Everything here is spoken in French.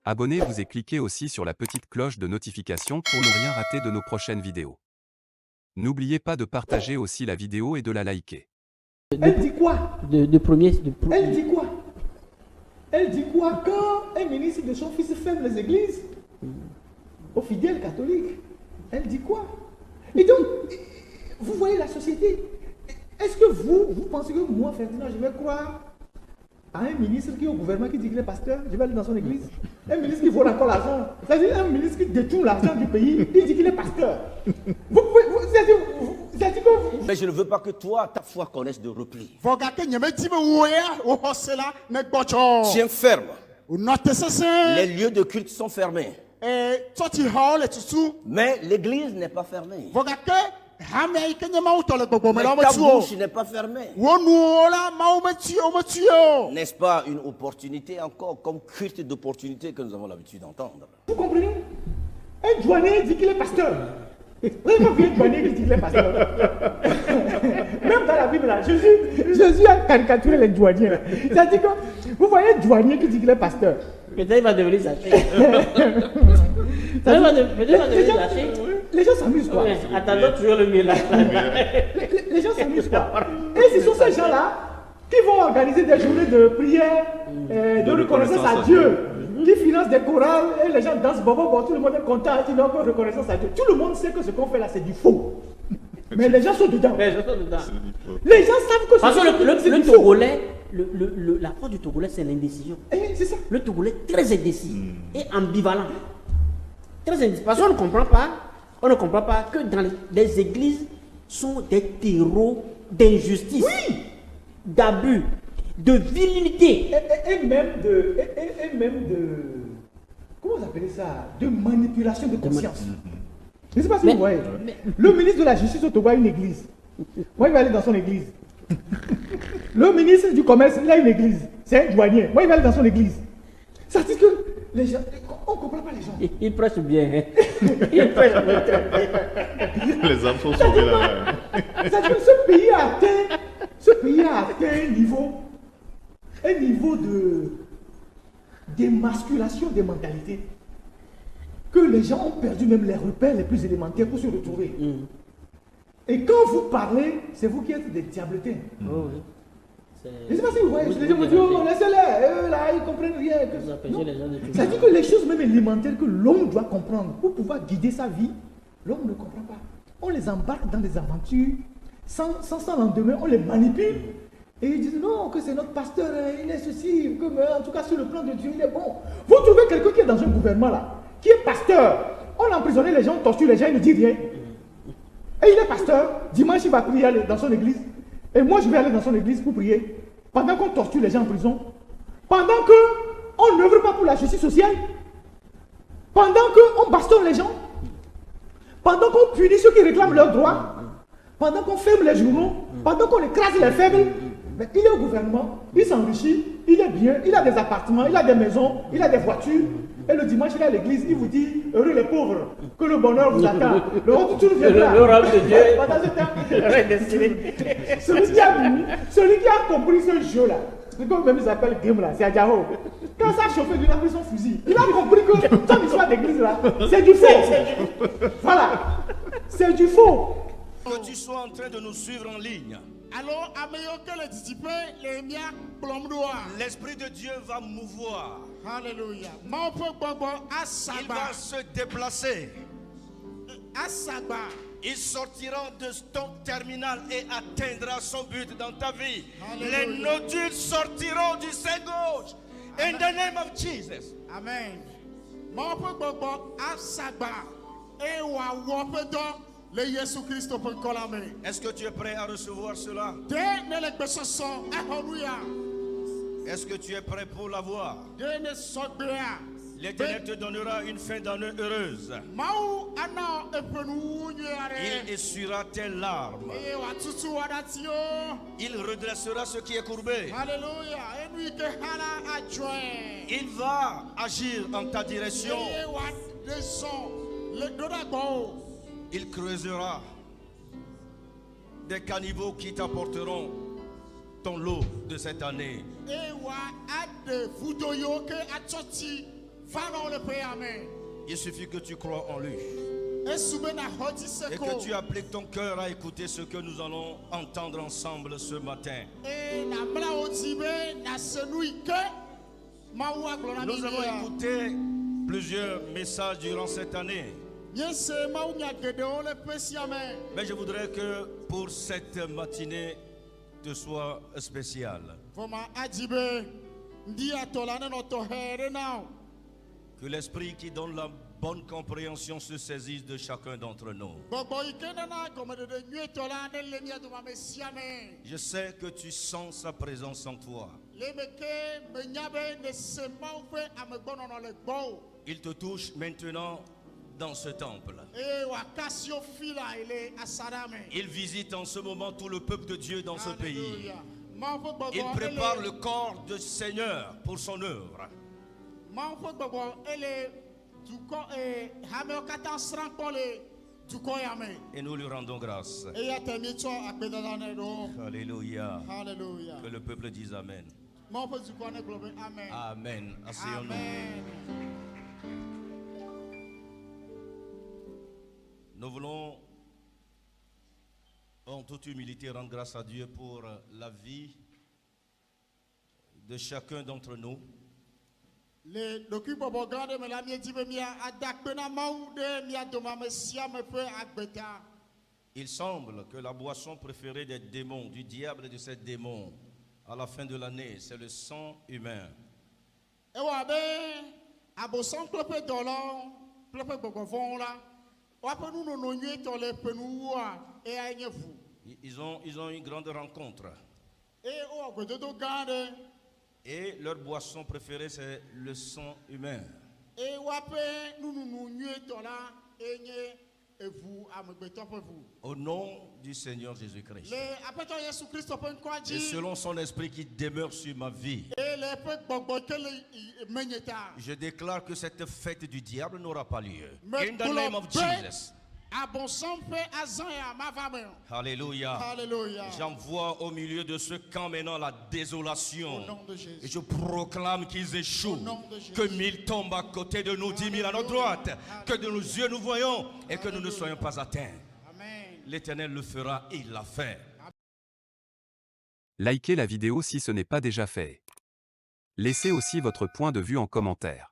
Abonnez-vous et cliquez aussi sur la petite cloche de notification pour ne rien rater de nos prochaines vidéos. N'oubliez pas de partager aussi la vidéo et de la liker. Elle dit quoi? Elle dit quoi? Elle dit quoi quand un ministre de son fils ferme les églises aux fidèles catholiques? Elle dit quoi? Et donc, vous voyez la société. Est-ce que vous pensez que moi, Ferdinand, je vais croire à un ministre qui est au gouvernement qui dit qu'il est pasteur? Je vais aller dans son église. Un ministre qui vole encore l'argent. C'est-à-dire un ministre qui détourne l'argent du pays, il dit qu'il est pasteur. C'est-à-dire que vous... Mais je ne veux pas que toi, ta foi connaisse de repli. Tiens ferme. Les lieux de culte sont fermés. Mais l'église n'est pas fermée. Mais ta bouche n'est pas fermée. N'est-ce pas une opportunité encore, comme culte d'opportunité que nous avons l'habitude d'entendre? Vous comprenez? Un douanier dit qu'il est pasteur. Vous avez pas vu un douanier qui dit qu'il est pasteur? Même dans la Bible, là, Jésus a caricaturé les douaniers. C'est-à-dire que vous voyez un douanier qui dit qu'il est pasteur. Peut-être il va devenir Zaché. Les gens s'amusent quoi? Attendons toujours le mieux là. Les gens s'amusent quoi? Et ce sont ces gens-là qui vont organiser des journées de prière, de reconnaissance à Dieu, qui financent des chorales et les gens dansent, tout le monde est content, ils disent reconnaissance à Dieu. Tout le monde sait que ce qu'on fait là c'est du faux. Mais les gens sont dedans. Les gens savent que le Togolais, la force du Togolais c'est l'indécision. C'est ça. Le Togolais est très indécis et ambivalent. Très indécis. Parce qu'on ne comprend pas. On ne comprend pas que dans les églises sont des terreaux d'injustice, d'abus, de virilité. Et même de comment vous appelez ça? De manipulation de conscience. Je ne sais pas si vous voyez. Le ministre de la Justice au Togo a une église. Moi, il va aller dans son église. Le ministre du Commerce, il a une église. C'est un douanier. Moi, il va aller dans son église. Ça dit que les gens, on ne comprend pas les gens. Il prêche bien. Il prêche bien. Les âmes sont sauvées là. C'est-à-dire que ce pays a atteint un niveau de d'émasculation des mentalités que les gens ont perdu même les repères les plus élémentaires pour se retrouver. Et quand vous parlez, c'est vous qui êtes des diabletins. Je ne sais pas si vous voyez, les gens vous disent, oh, laissez-les, eux là, ils ne comprennent rien. C'est-à-dire que les choses même élémentaires que l'homme doit comprendre pour pouvoir guider sa vie, l'homme ne comprend pas. On les embarque dans des aventures, sans lendemain, on les manipule. Et ils disent, non, que c'est notre pasteur, il est ceci, que, en tout cas sur le plan de Dieu, il est bon. Vous trouvez quelqu'un qui est dans un gouvernement là, qui est pasteur, on a emprisonné les gens, on torture les gens, il ne dit rien. Et il est pasteur, dimanche il va prier dans son église. Et moi je vais aller dans son église pour prier. Pendant qu'on torture les gens en prison. Pendant qu'on n'œuvre pas pour la justice sociale. Pendant qu'on bastonne les gens. Pendant qu'on punit ceux qui réclament leurs droits. Pendant qu'on ferme les journaux. Pendant qu'on écrase les faibles. Mais il est au gouvernement, il s'enrichit, il est bien, il a des appartements, il a des maisons, il a des voitures. Et le dimanche, il est à l'église, il vous dit, heureux les pauvres, que le bonheur vous attend. Le roi de tout viendra. Le roi de Dieu. Pendant ce temps, celui qui a compris ce jeu-là, c'est comme même il s'appelle Game là, c'est Adjao. Quand ça a chauffé, il a pris son fusil. Il a compris que ton histoire d'église là, c'est du faux. Voilà. C'est du faux. Que tu sois en train de nous suivre en ligne. Alors, l'Esprit de Dieu va mouvoir. Alléluia. Il va se déplacer. Il sortira de ton terminal et atteindra son but dans ta vie. Alléluia. Les nodules sortiront du sein gauche. In the name of Jesus. Amen. Est-ce que tu es prêt à recevoir cela? Est-ce que tu es prêt pour l'avoir? L'Éternel te donnera une fin d'année heureuse. Il essuiera tes larmes. Il redressera ce qui est courbé. Il va agir en ta direction. Il creusera des caniveaux qui t'apporteront ton lot de cette année. Il suffit que tu crois en lui. Et que tu appliques ton cœur à écouter ce que nous allons entendre ensemble ce matin. Nous avons écouté plusieurs messages durant cette année. Mais je voudrais que pour cette matinée te soit spéciale. Que l'esprit qui donne la bonne compréhension se saisisse de chacun d'entre nous. Je sais que tu sens sa présence en toi. Il te touche maintenant dans ce temple. Il visite en ce moment tout le peuple de Dieu dans ce pays. Il prépare le corps du Seigneur pour son œuvre. Et nous lui rendons grâce. Alléluia. Que le peuple dise Amen. Amen. Asseyons-nous. Nous voulons en toute humilité rendre grâce à Dieu pour la vie de chacun d'entre nous. Il semble que la boisson préférée des démons, du diable et de ces démons, à la fin de l'année, c'est le sang humain. Ils ont une grande rencontre. Et leur boisson préférée, c'est le sang humain. Au nom du Seigneur Jésus-Christ. Et selon son esprit qui demeure sur ma vie. Je déclare que cette fête du diable n'aura pas lieu. In the name of Jesus. Alléluia. J'envoie au milieu de ce camp maintenant la désolation. Et je proclame qu'ils échouent. Que 1000 tombent à côté de nous, 10 000 à notre droite. Que de nos yeux nous voyons et que nous ne soyons pas atteints. L'Éternel le fera et il l'a fait. Likez la vidéo si ce n'est pas déjà fait. Laissez aussi votre point de vue en commentaire.